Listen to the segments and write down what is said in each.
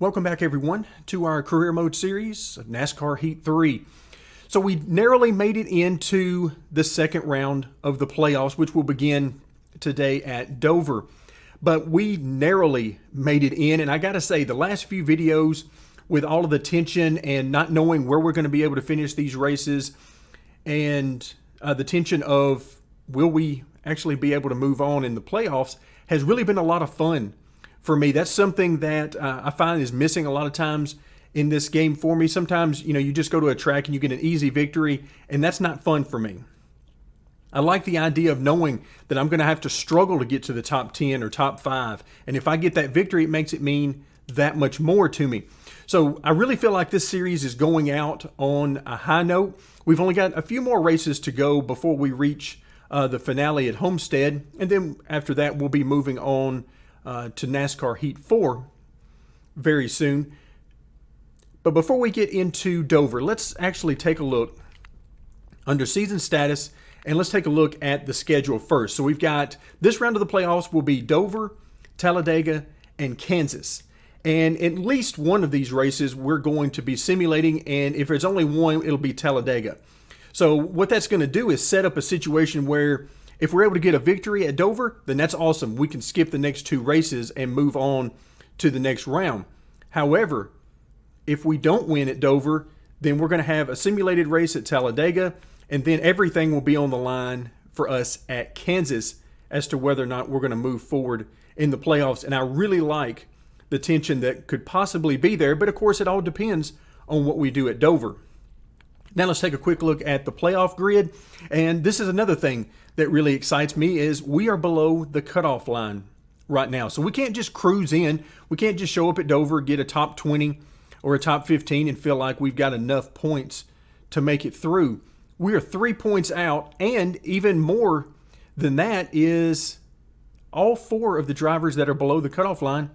Welcome back, everyone, to our career mode series of NASCAR Heat 3. So we narrowly made it into the second round of the playoffs, which will begin today at Dover. But we narrowly made it in, and I got to say, the last few videos with all of the tension and not knowing where we're going to be able to finish these races and the tension of will we actually be able to move on in the playoffs has really been a lot of fun for me. That's something that I find is missing a lot of times in this game for me. Sometimes, you just go to a track and you get an easy victory, and that's not fun for me. I like the idea of knowing that I'm going to have to struggle to get to the top 10 or top 5. And if I get that victory, it makes it mean that much more to me. So I really feel like this series is going out on a high note. We've only got a few more races to go before we reach the finale at Homestead. And then after that, we'll be moving on to NASCAR Heat 4 very soon. But before we get into Dover, let's actually take a look under season status, and let's take a look at the schedule first. So we've got this round of the playoffs will be Dover, Talladega, and Kansas. And at least one of these races we're going to be simulating, and if there's only one, it'll be Talladega. So what that's going to do is set up a situation where if we're able to get a victory at Dover, then that's awesome. We can skip the next two races and move on to the next round. However, if we don't win at Dover, then we're going to have a simulated race at Talladega, and then everything will be on the line for us at Kansas as to whether or not we're going to move forward in the playoffs. And I really like the tension that could possibly be there, but of course it all depends on what we do at Dover. Now let's take a quick look at the playoff grid, and this is another thing that really excites me is we are below the cutoff line right now. So we can't just cruise in. We can't just show up at Dover, get a top 20 or a top 15 and feel like we've got enough points to make it through. We are 3 points out, and even more than that is all 4 of the drivers that are below the cutoff line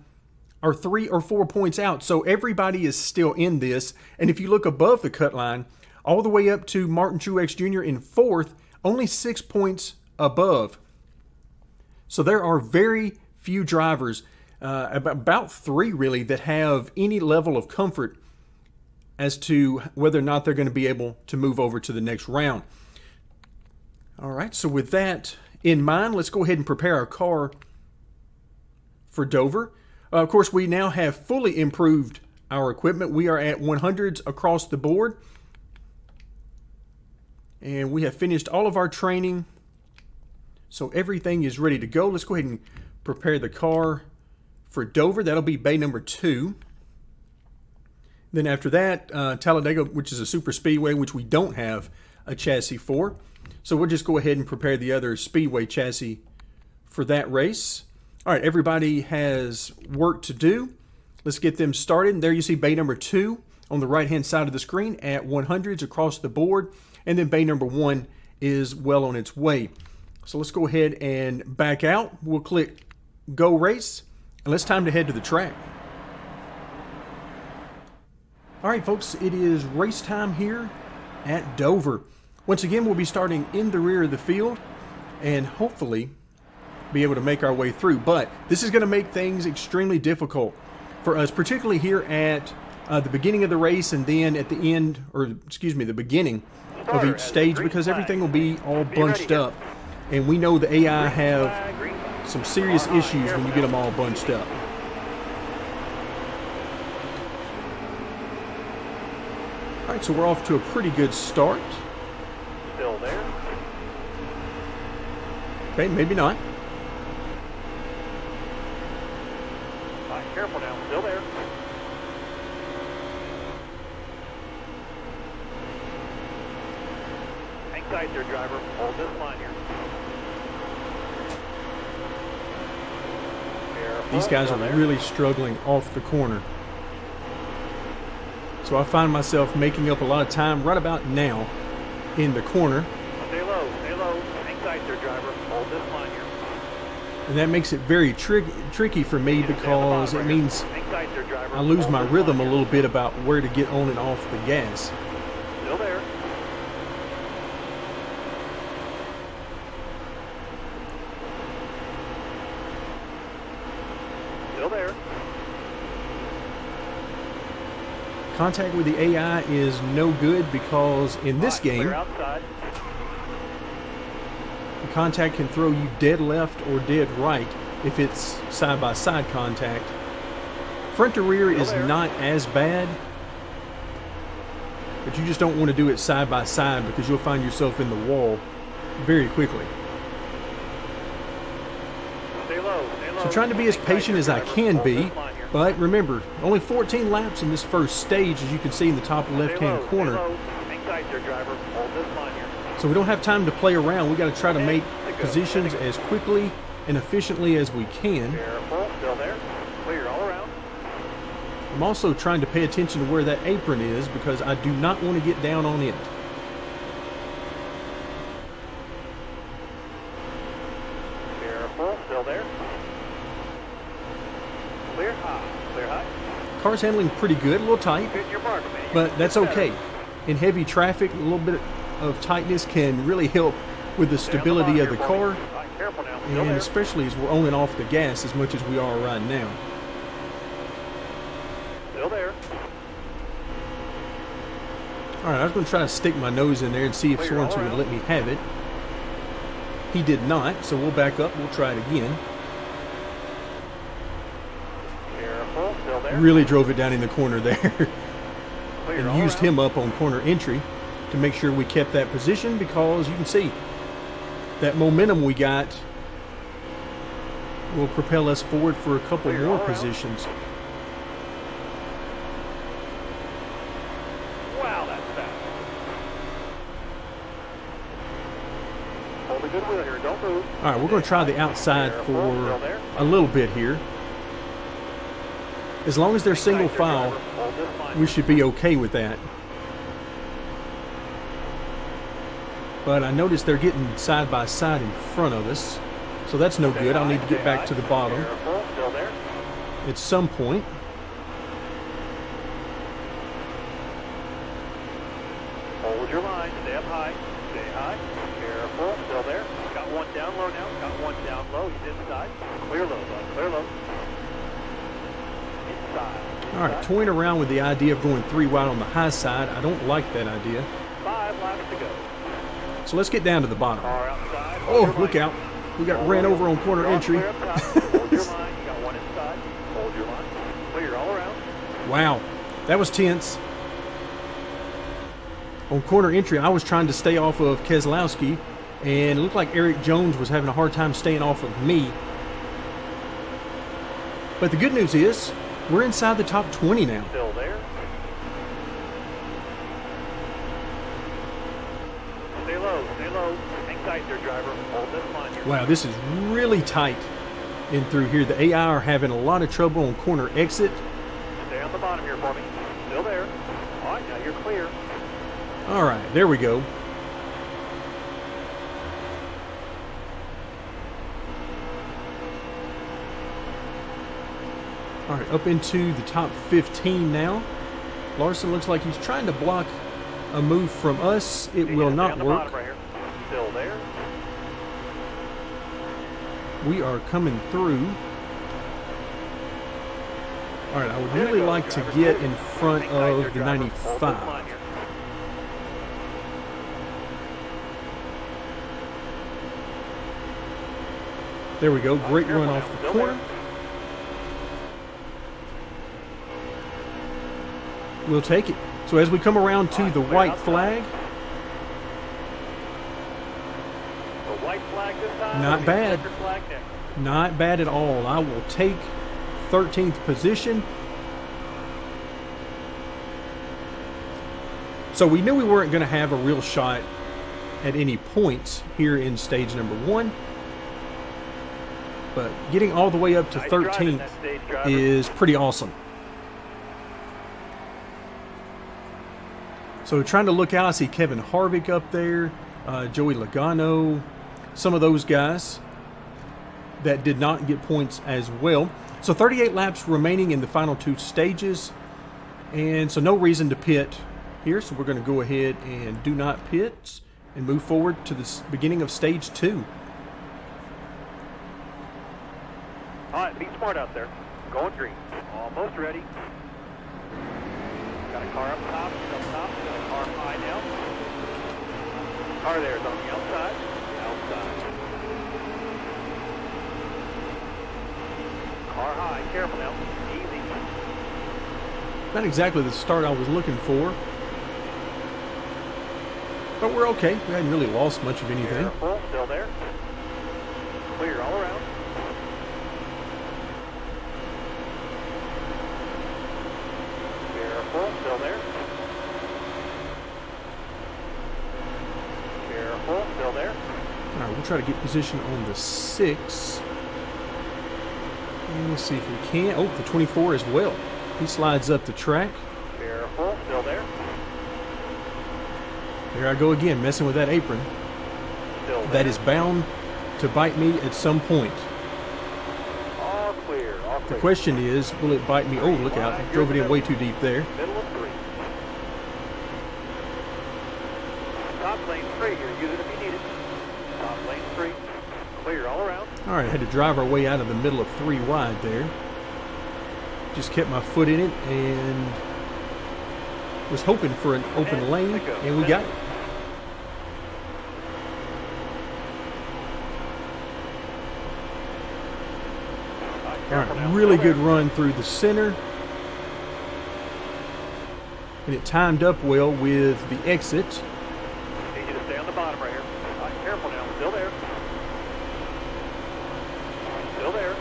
are 3 or 4 points out. So everybody is still in this. And if you look above the cut line, all the way up to Martin Truex Jr. in 4th, only 6 points above. So there are very few drivers, about 3 really, that have any level of comfort as to whether or not they're going to be able to move over to the next round. All right, so with that in mind, let's go ahead and prepare our car for Dover. Of course, we now have fully improved our equipment. We are at 100s across the board. And we have finished all of our training. So everything is ready to go. Let's go ahead and prepare the car for Dover. That'll be bay number 2. Then after that, Talladega, which is a super speedway, which we don't have a chassis for. So we'll just go ahead and prepare the other speedway chassis for that race. All right, everybody has work to do. Let's get them started. And there you see bay number 2 on the right-hand side of the screen at 100s across the board. And then bay number 1 is well on its way. So let's go ahead and back out. We'll click Go Race, and let's time to head to the track. All right, folks, it is race time here at Dover. Once again, we'll be starting in the rear of the field and hopefully be able to make our way through. But this is going to make things extremely difficult for us, particularly here at the beginning of the race and then at the end, or excuse me, the beginning of each stage, because everything will be all bunched up. And we know the AI have some serious issues when you get them all bunched up. All right, so we're off to a pretty good start. Still there. Okay, maybe not. Careful now, still there. Hang tight there, driver. Hold this line here. These guys are really struggling off the corner. So I find myself making up a lot of time right about now in the corner. Stay low, stay low. Hang tight there, driver. Hold this line here. And that makes it very tricky for me because it means I lose my rhythm a little bit about where to get on and off the gas. Still there. Still there. Contact with the AI is no good because in this game, Clear outside. the contact can throw you dead left or dead right if it's side-by-side contact. Front to rear is not as bad, but you just don't want to do it side-by-side because you'll find yourself in the wall very quickly. Stay low, stay low. So trying to be as patient as I can be, but remember, only 14 laps in this first stage, as you can see in the top left-hand corner. Hang tight there, driver. Hold this line here. So we don't have time to play around. We got to try to make positions as quickly and efficiently as we can. Careful, still there. Clear all around. I'm also trying to pay attention to where that apron is because I do not want to get down on it. Careful, still there. Clear high, clear high. Car's handling pretty good, a little tight, Hit your mark, man. but that's okay. In heavy traffic, a little bit of tightness can really help with the stability of the car, All right, careful now. Still and there. especially as we're on and off the gas as much as we are right now. Still there. All right, I was going to try to stick my nose in there and see if Clear all Sorensen would around. let me have it. He did not, so we'll back up. We'll try it again. Careful, still there. Really drove it down in the corner there Clear and all used around. him up on corner entry to make sure we kept that position because you can see that momentum we got will propel us forward for a couple Clear more all around. positions. Wow, that's fast. Hold a good wheel here. Don't move. All right, we're going to try the outside Careful, for still there. a little bit here. As long as they're single Tight there, file, driver. Hold this line. we should be okay with that. But I noticed they're getting side by side in front of us, so that's no Stay good. I'll high, need to get stay back high. to the bottom Careful, still there. at some point. Hold your line. Stay up high. Stay high. Careful, still there. Got one down low now. Got one down low. He's inside. Clear low, bud. Clear low. Inside. All right, toying around with the idea of going 3 wide on the high side. I don't like that idea. 5 laps to go. So let's get down to the bottom. Car outside. Oh, Hold your look line. out. We got Hold ran your over on line. corner You're all entry. clear up top. Hold your line. You got one inside. Hold your line. Clear all around. Wow, that was tense. On corner entry, I was trying to stay off of Keselowski, and it looked like Eric Jones was having a hard time staying off of me. But the good news is, we're inside the top 20 now. Still there. Stay low. Stay low. Hang tight there, driver. Hold this line here. Wow, this is really tight in through here. The AI are having a lot of trouble on corner exit. Stay on the bottom here for me. Still there. All right, now you're clear. All right, there we go. All right, up into the top 15 now. Larson looks like he's trying to block a move from us. It will Stay not on the bottom work. right here. Still there. We are coming through. All right, I would There really you go, like to driver. get in front Hang tight there, of the driver. Hold this 95. line here. There we go. Great Careful run now. off the Still corner. there. We'll take it. So as we come around to Alright, the clear white outside. flag, The white flag this time. Not or the bad. checkered flag next? not bad at all. I will take 13th position. So we knew we weren't going to have a real shot at any points here in stage number 1. But getting all the way up to Nice driving 13th that stage, driver. is pretty awesome. So trying to look out, I see Kevin Harvick up there, Joey Logano, some of those guys that did not get points as well. So 38 laps remaining in the final 2 stages, and so no reason to pit here. So we're going to go ahead and do not pit and move forward to the beginning of stage 2. All right, be smart out there. Going green. Almost ready. Got a car up top. Got a car high now. Car there is on the outside. Car high. Careful now. Easy. Not exactly the start I was looking for. But we're okay. We hadn't really lost much of anything. Careful. Still there. Clear all around. Careful. Still there. Careful. Still there. All right, we'll try to get position on the 6. And let's see if we can. Oh, the 24 as well. He slides up the track. Careful. Still there. There I go again, messing with that apron. Still there. That is bound to bite me at some point. All clear. All The clear. question is, will it bite me? Oh, look out. Drove it in way too deep there. Middle of 3. Top lane free here. Use it if you need it. Top lane free. Clear all around. All right, had to drive our way out of the middle of 3 wide there. Just kept my foot in it and was hoping for an open lane, and we got it. All right, really good run through the center. And it timed up well with the exit. Need you to stay on the bottom right here. All right, careful now. Still there. Still there.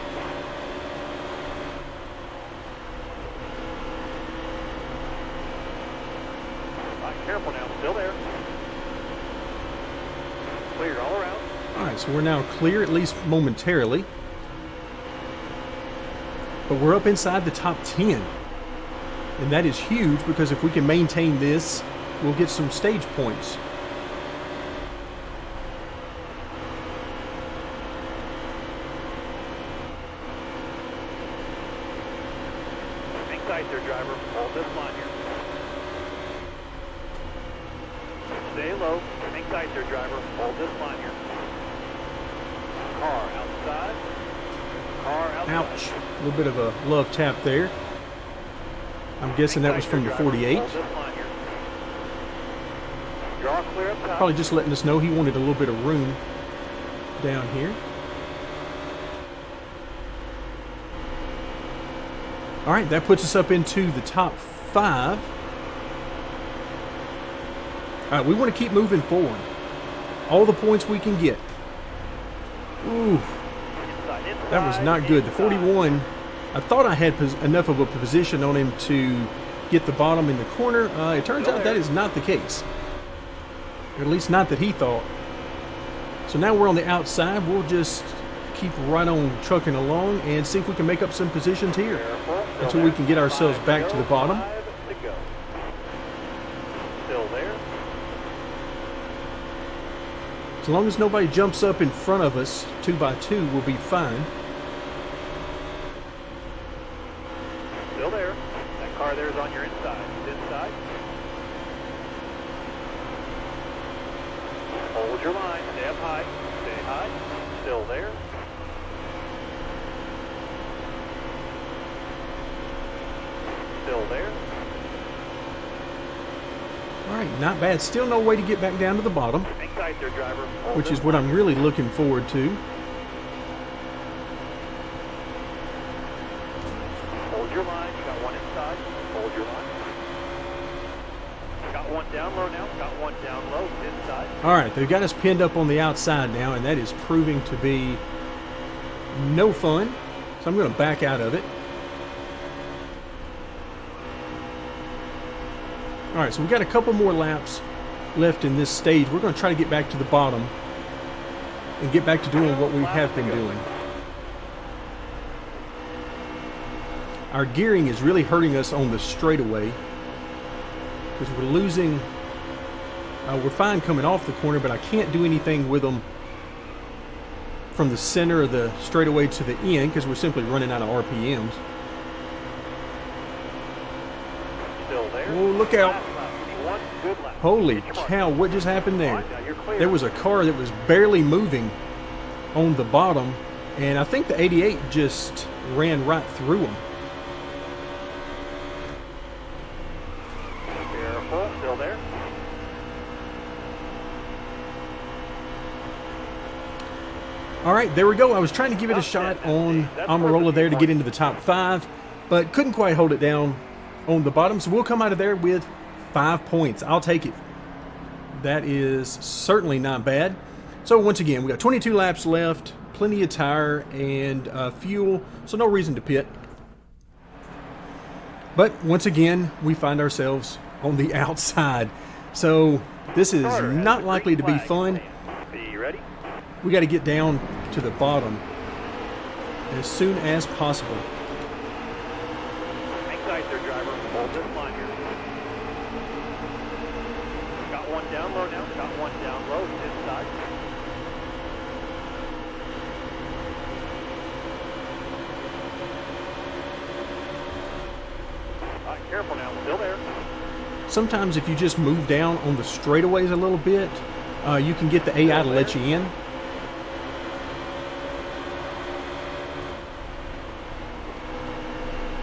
All right, careful now. Still there. Clear all around. All right, so we're now clear, at least momentarily. But we're up inside the top 10. And that is huge because if we can maintain this, we'll get some stage points. Hang tight there, driver. Hold this line here. Stay low. Hang tight there, driver. Hold this line here. Car outside. Car outside. Ouch. A little bit of a love tap there. I'm guessing that was from the 48. Hold this line here. Draw clear up top. Probably just letting us know he wanted a little bit of room down here. All right, that puts us up into the top 5. All right, we want to keep moving forward. All the points we can get. Ooh, Inside, that was not good. The 41, I thought I had enough of a position on him to get the bottom in the corner. It turns out that is not the case. Or at least not that he thought. So now we're on the outside. We'll just keep right on trucking along and see if we can make up some positions here Careful. until we can get ourselves back to the bottom. 5 to go. Still there. As long as nobody jumps up in front of us 2 by 2, we'll be fine. Still there. That car there is on your inside. It's inside. Hold your line. Stay up high. Stay high. Still there. Still there. All right, not bad. Still no way to get back down to the bottom, Hang tight there, driver. Hold which this is what I'm really looking forward to. Hold your line. You got one inside. Hold your line. Got one down low now. Got one down low. Inside. All right, they've got us pinned up on the outside now, and that is proving to be no fun. So I'm going to back out of it. All right, so we've got a couple more laps left in this stage. We're going to try to get back to the bottom and get back to doing what we have been doing. Our gearing is really hurting us on the straightaway because we're losing. We're fine coming off the corner, but I can't do anything with them from the center of the straightaway to the end because we're simply running out of RPMs. Still there. Oh, look out. Last lap. One good lap. Holy Come on. cow, what just happened there? Now you're clear. There was a car that was barely moving on the bottom, and I think the 88 just ran right through him. Careful, still there. All right, there we go. I was trying to give it a shot on Amarola there to get into the top 5, but couldn't quite hold it down on the bottom. So we'll come out of there with 5 points. I'll take it. That is certainly not bad. So once again, we got 22 laps left, plenty of tire and fuel, so no reason to pit. But once again, we find ourselves on the outside. So this is not likely to be fun. Be ready. We got to get down to the bottom as soon as possible. Hang tight there, driver. Hold this line here. Got one down low now. Got one down low. Inside. All right, careful now. Still there. Sometimes if you just move down on the straightaways a little bit, you can get the AI to let you in.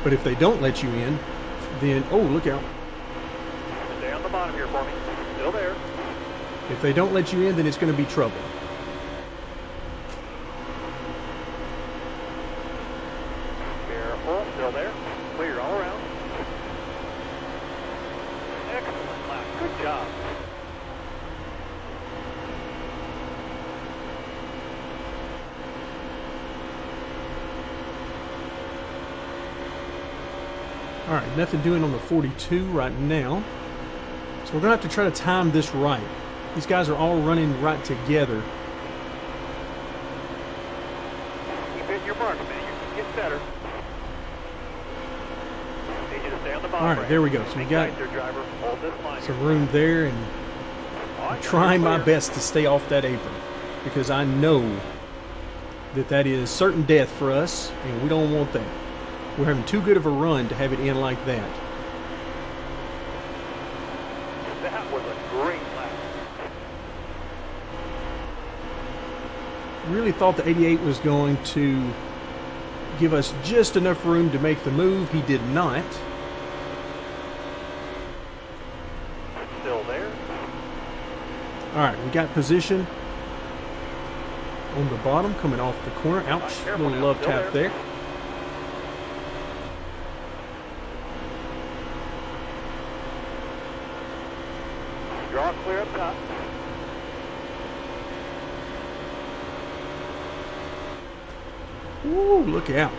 But if they don't let you in, then, oh, look out. Stay on the bottom here for me. Still there. If they don't let you in, then it's going to be trouble. Careful. Still there. Clear all around. Excellent lap. Good job. All right, nothing doing on the 42 right now. So we're going to have to try to time this right. These guys are all running right together. Keep hitting your mark, man. You can get better. Need you to stay on the bottom. All right, there we go. So we got Your driver. Hold this line some here. room there, and All right, I'm trying my clear. best to stay off that apron because I know that that is certain death for us, and we don't want that. We're having too good of a run to have it in like that. That was a great lap. Really thought the 88 was going to give us just enough room to make the move. He did not. Still there. All right, we got position on the bottom coming off the corner. Ouch, Careful little now, love still tap there. there. Draw clear up top. Ooh, look out.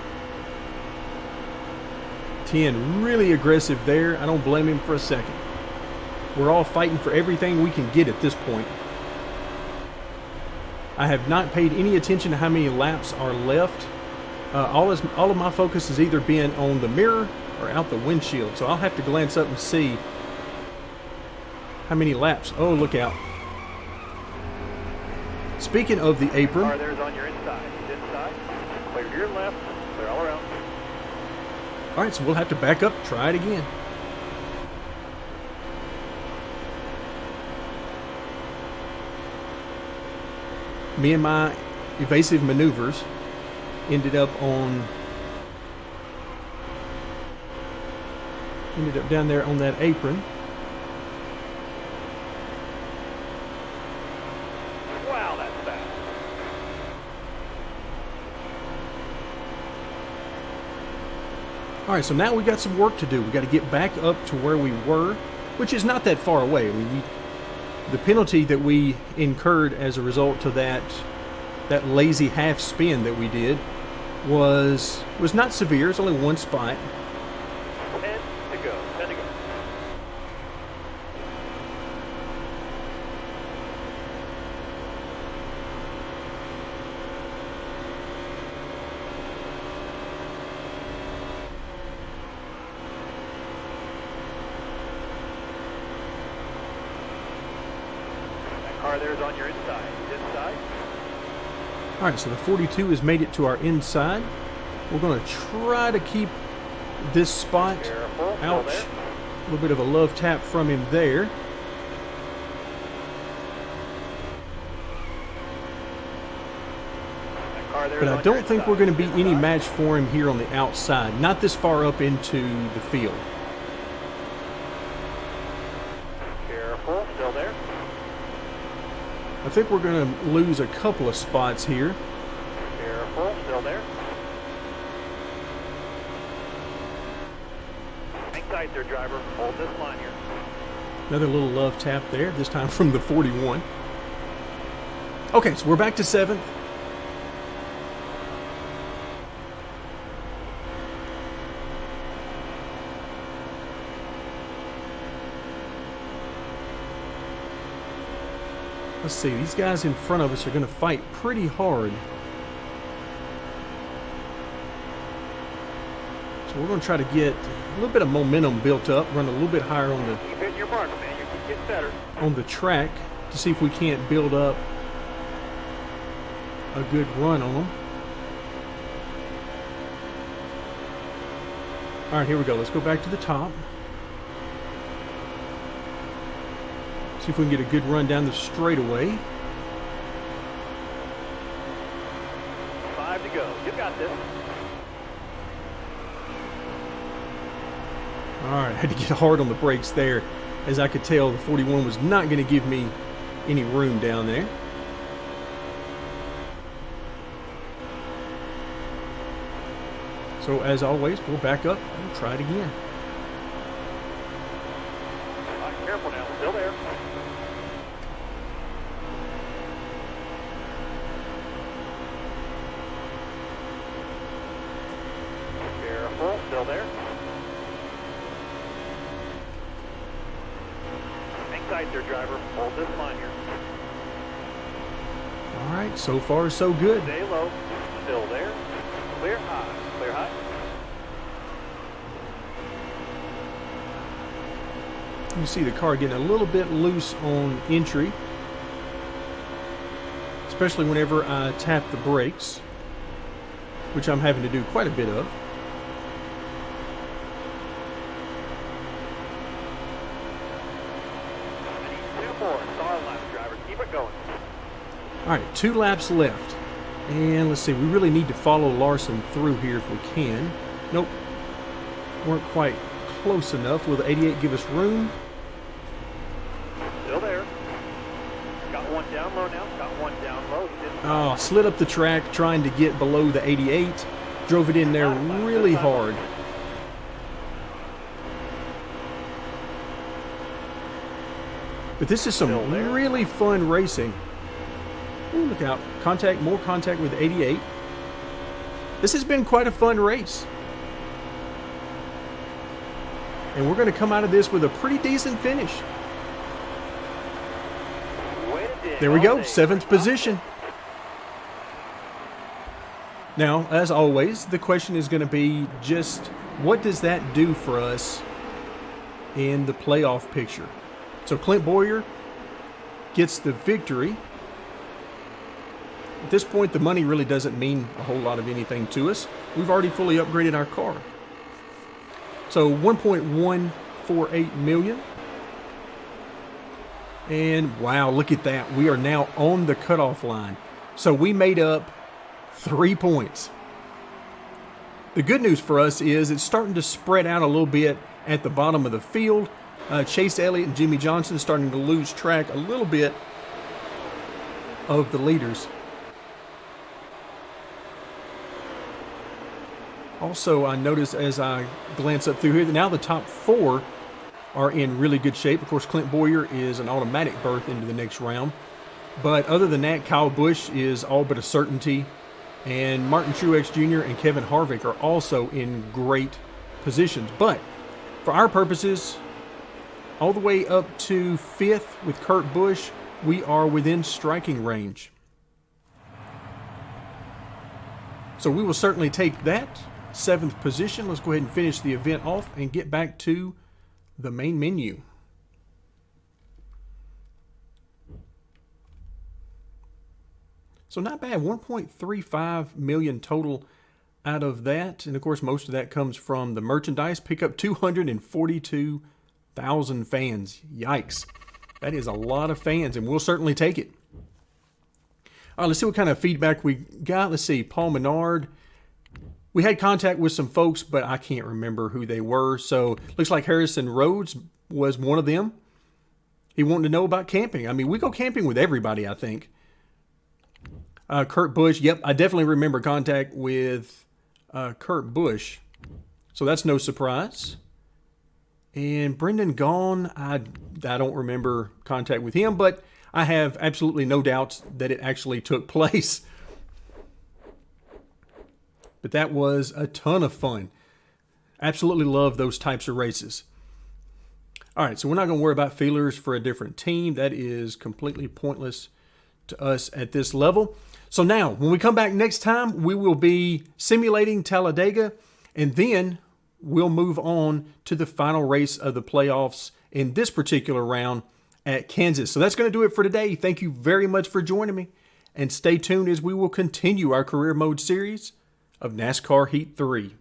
10, really aggressive there. I don't blame him for a second. We're all fighting for everything we can get at this point. I have not paid any attention to how many laps are left. All of my focus has either been on the mirror or out the windshield, so I'll have to glance up and see how many laps. Oh, look out. Speaking of the apron, Car there's on your inside. Inside. Clear to your left. Clear all around. all right, so we'll have to back up, try it again. Me and my evasive maneuvers ended up down there on that apron. Wow, that's fast. All right, so now we got some work to do. We got to get back up to where we were, which is not that far away. I mean, the penalty that we incurred as a result of that lazy half spin that we did was not severe. It's only one spot. 10 to go. 10 to go. That car there's on your inside. Inside. All right, so the 42 has made it to our inside. We're going to try to keep this spot. Careful. Still Ouch. there. A little bit of a love tap from him there. That car there's But I on your don't think inside. we're going to be any Inside. match for him here on the outside. Not this far up into the field. Careful, still there. I think we're going to lose a couple of spots here. Careful, still there. Hang tight there, driver. Hold this line here. Another little love tap there, this time from the 41. Okay, so we're back to 7th. Let's see, these guys in front of us are going to fight pretty hard. So we're going to try to get a little bit of momentum built up, run a little bit higher on the Keep hitting your mark, man. You keep getting better. on the track to see if we can't build up a good run on them. All right, here we go. Let's go back to the top. See if we can get a good run down the straightaway. 5 to go. You got this. All right, I had to get hard on the brakes there, as I could tell the 41 was not going to give me any room down there. So as always, we'll back up and try it again. All right, careful now. Still there. Careful, still there. Hang tight there, driver. Hold this line here. All right, so far so good. Stay low. Still there. Clear high. Clear high. You see the car getting a little bit loose on entry, especially whenever I tap the brakes, which I'm having to do quite a bit of. I need 2 more. Star lap, driver. Keep it going. All right, 2 laps left. And let's see, we really need to follow Larson through here if we can. Nope, weren't quite close enough. Will the 88 give us room? Still there. Got one down low now. Got one down low. He didn't. Oh, slid up the track trying to get below the 88. Drove it in there really hard. But this is some really fun racing. Ooh, look out. More contact with the 88. This has been quite a fun race. And we're going to come out of this with a pretty decent finish. There we go, 7th position. Now, as always, the question is going to be just what does that do for us in the playoff picture? So Clint Boyer gets the victory. At this point, the money really doesn't mean a whole lot of anything to us. We've already fully upgraded our car. So 1.148 million. And wow, look at that. We are now on the cutoff line. So we made up 3 points. The good news for us is it's starting to spread out a little bit at the bottom of the field. Chase Elliott and Jimmy Johnson starting to lose track a little bit of the leaders. Also, I notice as I glance up through here, now the top 4 are in really good shape. Of course, Clint Boyer is an automatic berth into the next round. But other than that, Kyle Busch is all but a certainty. And Martin Truex Jr. and Kevin Harvick are also in great positions. But for our purposes, all the way up to 5th with Kurt Busch, we are within striking range. So we will certainly take that 7th position. Let's go ahead and finish the event off and get back to the main menu. So not bad, 1.35 million total out of that. And of course, most of that comes from the merchandise. Pick up 242,000 fans. Yikes. That is a lot of fans, and we'll certainly take it. All right, let's see what kind of feedback we got. Let's see, Paul Menard. We had contact with some folks, but I can't remember who they were. So looks like Harrison Rhodes was one of them. He wanted to know about camping. I mean, we go camping with everybody, I think. Kurt Busch. Yep, I definitely remember contact with Kurt Busch. So that's no surprise. And Brendan Gaughan, I don't remember contact with him, but I have absolutely no doubts that it actually took place. But that was a ton of fun. Absolutely love those types of races. All right, so we're not going to worry about feelers for a different team. That is completely pointless to us at this level. So now, when we come back next time, we will be simulating Talladega, and then we'll move on to the final race of the playoffs in this particular round at Kansas. So that's going to do it for today. Thank you very much for joining me, and stay tuned as we will continue our career mode series of NASCAR Heat 3.